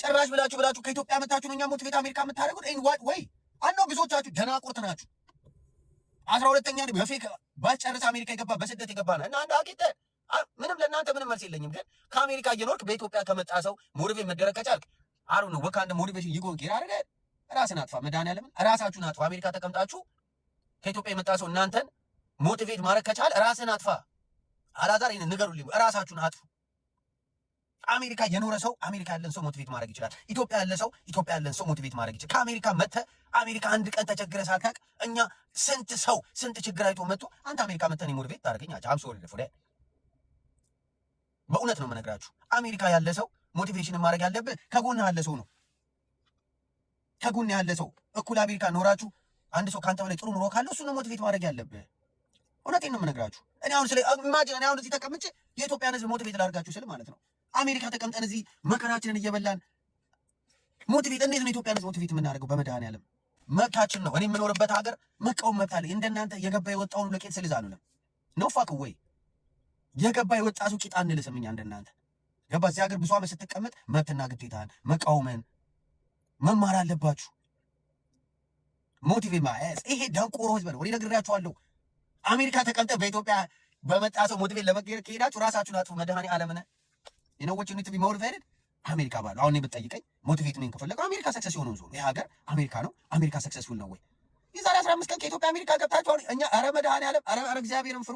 ጭራሽ ብላችሁ ከኢትዮጵያ መታችሁ ነው እኛ ሞቲቬት አሜሪካ የምታደርጉት? ኢን ዋት ወይ? አነው ብዙዎቻችሁ ደናቁርት ናችሁ። 12ኛ በፌክ ባልጨርስ አሜሪካ የገባ በስደት የገባ ነው እና አንድ አቂተ ምንም ለእናንተ ምንም መልስ የለኝም። ግን ከአሜሪካ እየኖርክ በኢትዮጵያ ከመጣ ሰው ሞቲቬት መደረግ ከቻልክ አሩ ነው ወካንደ ሞቲቬሽን ይጎን ጌራ አረገ ራስን አጥፋ። መድኃኒዓለምን ራሳችሁን አጥፋ። አሜሪካ ተቀምጣችሁ ከኢትዮጵያ የመጣ ሰው እናንተን ሞቲቬት ማድረግ ከቻል ራስን አጥፋ። አላዛር ይሄን ንገሩልኝ፣ ራሳችሁን አጥፉ። አሜሪካ የኖረ ሰው አሜሪካ ያለን ሰው ሞቲቬት ማድረግ ይችላል። ኢትዮጵያ ያለ ሰው ኢትዮጵያ ያለን ሰው ሞቲቬት ማድረግ ይችላል። ከአሜሪካ መጥተህ አሜሪካ አንድ ቀን ተቸግረ ሳልታቅ እኛ ስንት ሰው ስንት ችግር አይቶ መጥቶ አንተ አሜሪካ መጥተህ ሞቲቬት ታደርገኝ አም ሶሪ ለፎደ በእውነት ነው የምነግራችሁ። አሜሪካ ያለ ሰው ሞቲቬሽን ማድረግ ያለብህ ከጎንህ ያለ ሰው ነው። ከጎንህ ያለ ሰው እኩል አሜሪካ ኖራችሁ አንድ ሰው ካንተ በላይ ጥሩ ኑሮ ካለው እሱ ነው ሞቲቬት ማድረግ ያለብህ። እውነቴን ነው የምነግራችሁ። እኔ አሁን ስለ ኢማጂን እኔ አሁን እዚህ ተቀምጬ የኢትዮጵያን ሕዝብ ሞቲቬት ላድርጋችሁ ስል ማለት ነው አሜሪካ ተቀምጠን እዚህ መከራችንን እየበላን ሞቲቬት እንዴት ነው ኢትዮጵያን ሕዝብ ሞቲቬት የምናደርገው? በመድኃኒዓለም መብታችን ነው። እኔ የምኖርበት ሀገር መቃወም መብት አለኝ። እንደናንተ የገባ የወጣውን ለቄት ስልዝ አሉለም ነው ፋክ ወይ የገባ የወጣ ሰው ቂጣ እንልስም እኛ እንደናንተ ገባ። እዚህ ሀገር ብዙ ዓመት ስትቀመጥ መብትና ግዴታን መቃወምን መማር አለባችሁ። ሞቲቬት ማስ ይሄ ደንቆሮ ሕዝብ ነው። እኔ ነግሬያችኋለሁ። አሜሪካ ተቀምጠ በኢትዮጵያ በመጣ ሰው ሞቲቬት ለመቀየር ከሄዳችሁ ራሳችሁን አጥፉ። መድኃኒዓለምን የነዎች ዩኒቲ ቢ ሞቲቬትድ አሜሪካ ባሉ አሁን ብትጠይቀኝ ሞቲቬት ምን ከፈለገው አሜሪካ ሰክሰስ የሆነው ዞን ይሄ ሀገር አሜሪካ ነው። አሜሪካ ሰክሰስፉል ነው ወይ? የዛሬ 15 ቀን ከኢትዮጵያ አሜሪካ ገብታችሁ እኛ ኧረ መድኃኒዓለም ኧረ እግዚአብሔርን ፍሩ።